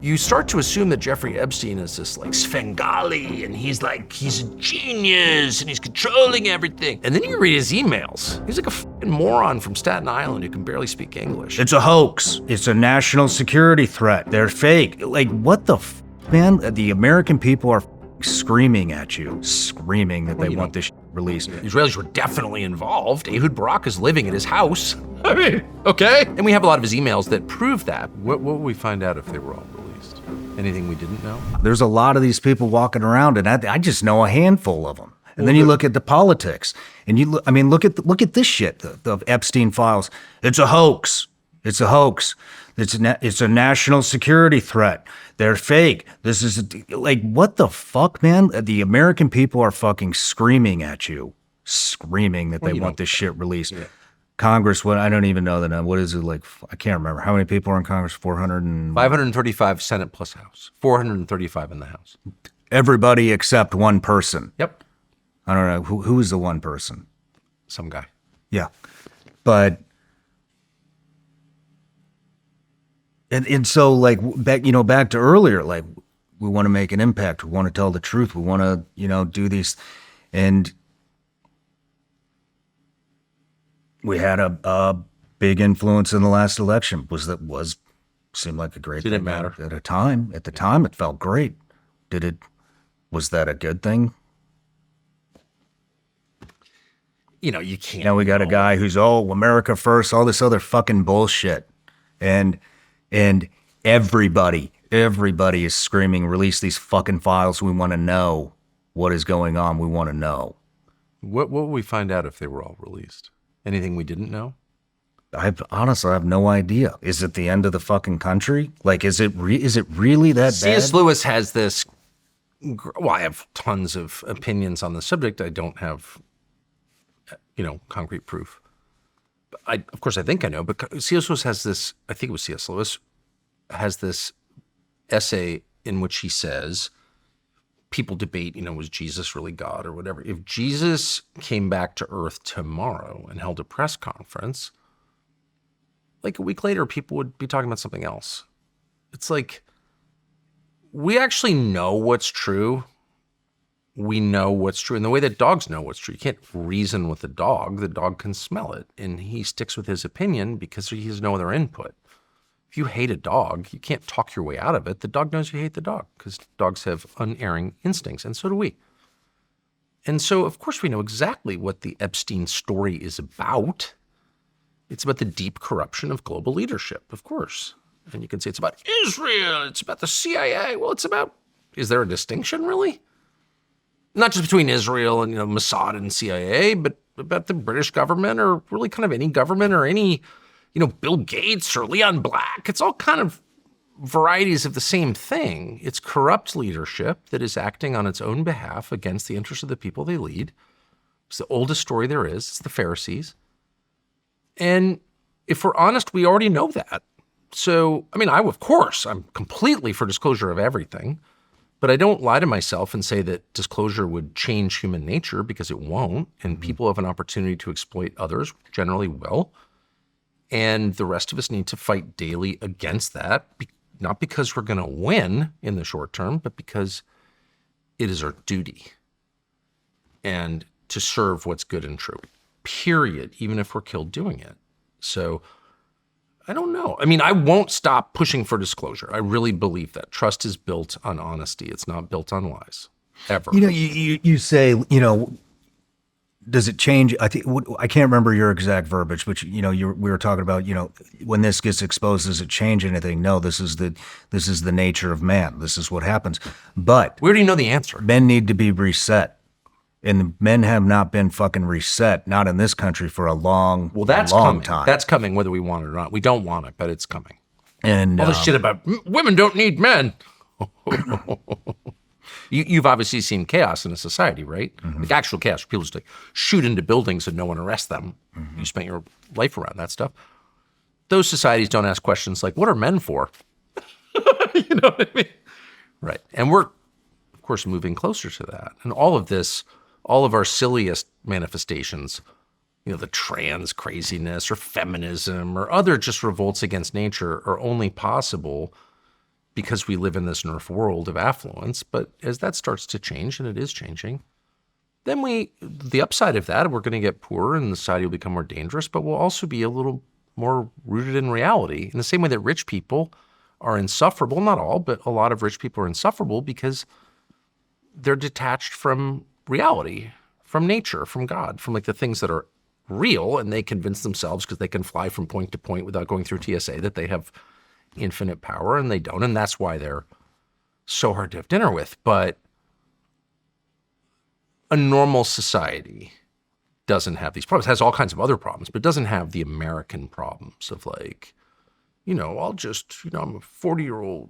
You start to assume that Jeffrey Epstein is this like Svengali and he's a genius and he's controlling everything. And then you read his emails. He's like a fucking moron from Staten Island who can barely speak English. It's a hoax. It's a national security threat. They're fake. Like, what the man? The American people are screaming at you, screaming that they want this released. Israelis were definitely involved. Ehud Barak is living at his house. I mean, okay. And we have a lot of his emails that prove that. What would we find out if they were all released? Anything we didn't know? There's a lot of these people walking around, and I just know a handful of them. And then you look at the politics, and look at this shit, the Epstein files. It's a hoax. It's a hoax. It's a national security threat. They're fake. This is like, what the fuck, man? The American people are fucking screaming at you, screaming that they want this shit released. Yeah. Congress, I don't even know the number. What is it like? I can't remember. How many people are in Congress? 535 Senate plus House. 435 in the House. Everybody except one person. Yep. I don't know. Who is the one person? Some guy. Yeah. But, and so like, back to earlier, like, we want to make an impact. We want to tell the truth. We want to, do these, and we had a big influence in the last election. Seemed like a great thing. Did it matter? At the time, it felt great. Was that a good thing? You can't. Now we got a guy who's, America first, all this other fucking bullshit. And everybody is screaming, release these fucking files. We want to know what is going on. We want to know. What would we find out if they were all released? Anything we didn't know? Honestly, I have no idea. Is it the end of the fucking country? Like, is it really that bad? C.S. Lewis has this. Well, I have tons of opinions on the subject. I don't have, concrete proof. But of course, I think I know. But C.S. Lewis has this. I think it was C.S. Lewis has this essay in which he says, people debate, was Jesus really God or whatever. If Jesus came back to earth tomorrow and held a press conference, like a week later, people would be talking about something else. It's like, we actually know what's true. We know what's true. And the way that dogs know what's true, you can't reason with a dog. The dog can smell it. And he sticks with his opinion because he has no other input. If you hate a dog, you can't talk your way out of it. The dog knows you hate the dog because dogs have unerring instincts, and so do we. And so, of course, we know exactly what the Epstein story is about. It's about the deep corruption of global leadership, of course. And you can say it's about Israel, it's about the CIA. Well, is there a distinction, really? Not just between Israel and, Mossad and CIA, but about the British government or really kind of any government or any, Bill Gates or Leon Black. It's all kind of varieties of the same thing. It's corrupt leadership that is acting on its own behalf against the interests of the people they lead. It's the oldest story there is. It's the Pharisees. And if we're honest, we already know that. So, I'm completely for disclosure of everything, but I don't lie to myself and say that disclosure would change human nature, because it won't. And people have an opportunity to exploit others, generally will. And the rest of us need to fight daily against that, not because we're going to win in the short term, but because it is our duty and to serve what's good and true, period, even if we're killed doing it. So I don't know. I won't stop pushing for disclosure. I really believe that. Trust is built on honesty. It's not built on lies, ever. You say, does it change? I can't remember your exact verbiage, but we were talking about, when this gets exposed, does it change anything? No, this is the nature of man. This is what happens. But we already know the answer. Men need to be reset. And men have not been fucking reset, not in this country, for a long time. That's coming whether we want it or not. We don't want it, but it's coming. And all this shit about women don't need men. You've obviously seen chaos in a society, right? Mm-hmm. Like actual chaos, where people just shoot into buildings and no one arrests them. Mm-hmm. You spent your life around that stuff. Those societies don't ask questions like, what are men for? You know what I mean? Right. And we're, of course, moving closer to that. And all of our silliest manifestations, the trans craziness or feminism or other just revolts against nature, are only possible because we live in this nerf world of affluence. But as that starts to change, and it is changing, then the upside of that, we're going to get poorer and the society will become more dangerous, but we'll also be a little more rooted in reality. In the same way that rich people are insufferable, not all, but a lot of rich people are insufferable because they're detached from reality, from nature, from God, from like the things that are real, and they convince themselves because they can fly from point to point without going through TSA that they have infinite power, and they don't, and that's why they're so hard to have dinner with. But a normal society doesn't have these problems. It has all kinds of other problems, but doesn't have the American problems of like, I'm a 40-year-old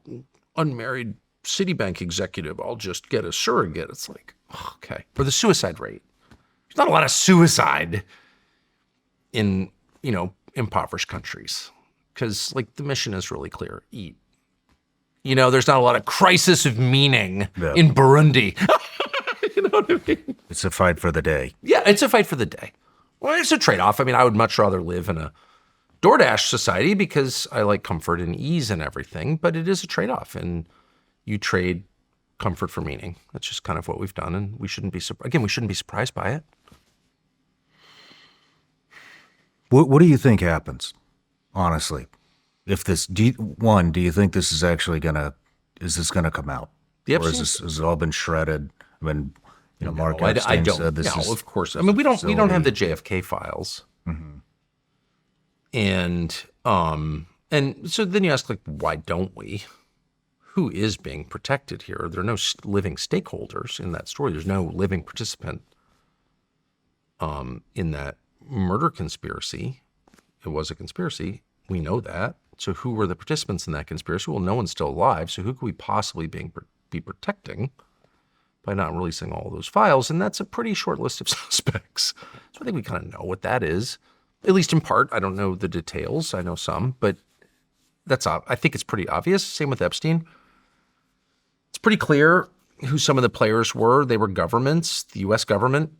unmarried Citibank executive. I'll just get a surrogate. It's like, okay. Or the suicide rate. There's not a lot of suicide in, impoverished countries because like the mission is really clear. Eat. There's not a lot of crisis of meaning in Burundi. You know what I mean? It's a fight for the day. Yeah, it's a fight for the day. Well, it's a trade-off. I mean, I would much rather live in a DoorDash society because I like comfort and ease and everything, but it is a trade-off, and you trade comfort for meaning. That's just kind of what we've done, and we shouldn't be surprised by it. What do you think happens, honestly? If this, do you think this is actually is this gonna come out? Yep. Or has it all been shredded? I mean, Mark I Epstein don't. said this is, of course. I mean, we don't have the JFK files. Mm-hmm. And so then you ask, like, why don't we? Who is being protected here? There are no living stakeholders in that story. There's no living participant in that murder conspiracy. It was a conspiracy. We know that. So who were the participants in that conspiracy? Well, no one's still alive. So who could we possibly be protecting by not releasing all those files? And that's a pretty short list of suspects. So I think we kind of know what that is, at least in part. I don't know the details. I know some, but I think it's pretty obvious. Same with Epstein. It's pretty clear who some of the players were. They were governments, the U.S. government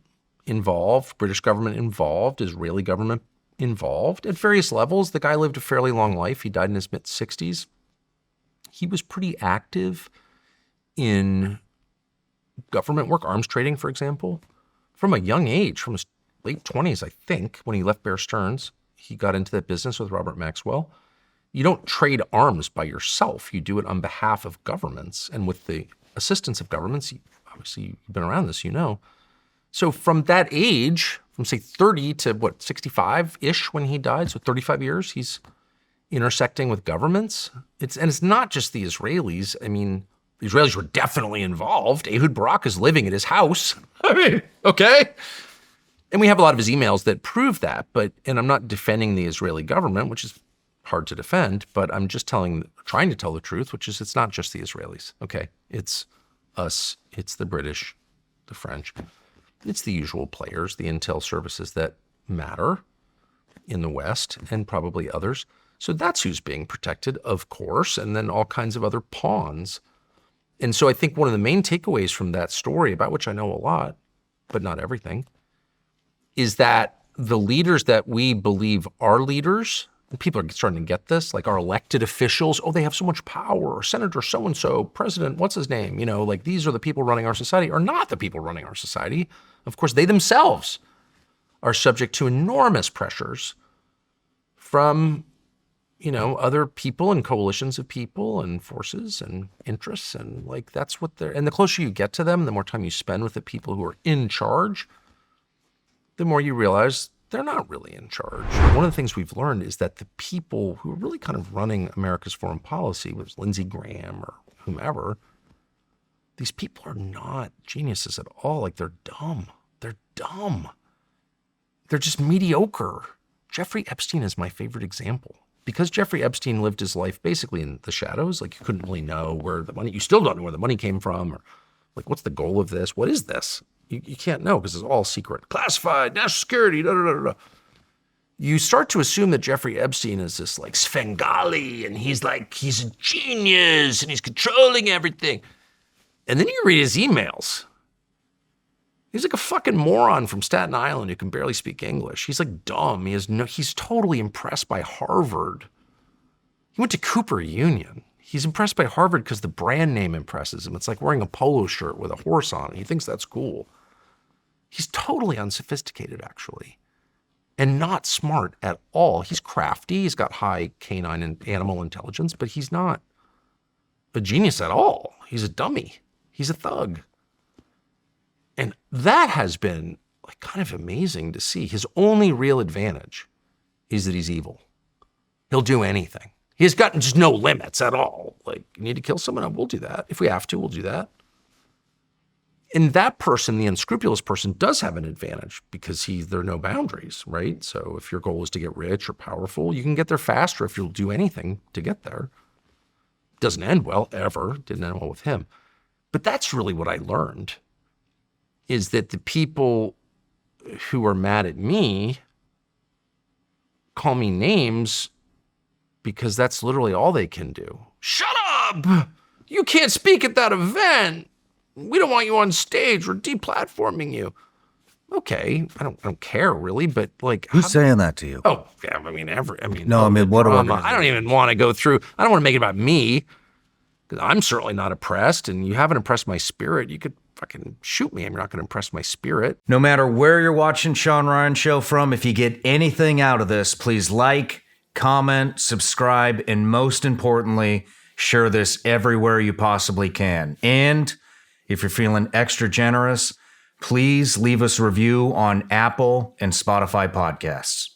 involved, British government involved, Israeli government involved at various levels. The guy lived a fairly long life. He died in his mid-60s. He was pretty active in government work, arms trading, for example, from a young age, from his late 20s, I think, when he left Bear Stearns. He got into that business with Robert Maxwell. You don't trade arms by yourself. You do it on behalf of governments and with the assistance of governments. Obviously, you've been around this, So from that age, from say 30 to 65-ish when he died, so 35 years, he's intersecting with governments. It's not just the Israelis. I mean, the Israelis were definitely involved. Ehud Barak is living at his house. I mean, okay. And we have a lot of his emails that prove that, and I'm not defending the Israeli government, which is hard to defend, but I'm just trying to tell the truth, which is it's not just the Israelis, okay? It's us, it's the British, the French. It's the usual players, the intel services that matter in the West and probably others. So that's who's being protected, of course, and then all kinds of other pawns. And so I think one of the main takeaways from that story, about which I know a lot, but not everything, is that the leaders that we believe are leaders, and people are starting to get this, like our elected officials, they have so much power, Senator so-and-so, President, what's his name? Like these are the people running our society, are not the people running our society. Of course, they themselves are subject to enormous pressures from, other people and coalitions of people and forces and interests. And like, that's what and the closer you get to them, the more time you spend with the people who are in charge, the more you realize they're not really in charge. One of the things we've learned is that the people who are really kind of running America's foreign policy, whether it's Lindsey Graham or whomever, these people are not geniuses at all. Like they're dumb. They're dumb. They're just mediocre. Jeffrey Epstein is my favorite example. Because Jeffrey Epstein lived his life basically in the shadows, like you couldn't really know where the money, you still don't know where the money came from, or like, what's the goal of this? What is this? You can't know because it's all secret, classified, national security, da, da, da, da. You start to assume that Jeffrey Epstein is this like Svengali and he's a genius and he's controlling everything. And then you read his emails. He's like a fucking moron from Staten Island who can barely speak English. He's like dumb. He's totally impressed by Harvard. He went to Cooper Union. He's impressed by Harvard because the brand name impresses him. It's like wearing a polo shirt with a horse on it. He thinks that's cool. He's totally unsophisticated, actually, and not smart at all. He's crafty. He's got high canine and animal intelligence, but he's not a genius at all. He's a dummy. He's a thug. And that has been like kind of amazing to see. His only real advantage is that he's evil. He'll do anything. He's got just no limits at all. Like, you need to kill someone? We'll do that. If we have to, we'll do that. And that person, the unscrupulous person, does have an advantage because there are no boundaries, right? So if your goal is to get rich or powerful, you can get there faster if you'll do anything to get there. Doesn't end well, ever. Didn't end well with him. But that's really what I learned, is that the people who are mad at me call me names because that's literally all they can do. Shut up! You can't speak at that event. We don't want you on stage. We're deplatforming you. Okay, I don't care really, but like, Who's saying that to you? Oh, yeah, what drama. I don't even want to go through. I don't want to make it about me, because I'm certainly not oppressed, and you haven't impressed my spirit. You could fucking shoot me. I'm not going to impress my spirit. No matter where you're watching Shawn Ryan Show from, if you get anything out of this, please like, comment, subscribe, and most importantly, share this everywhere you possibly can. And if you're feeling extra generous, please leave us a review on Apple and Spotify podcasts.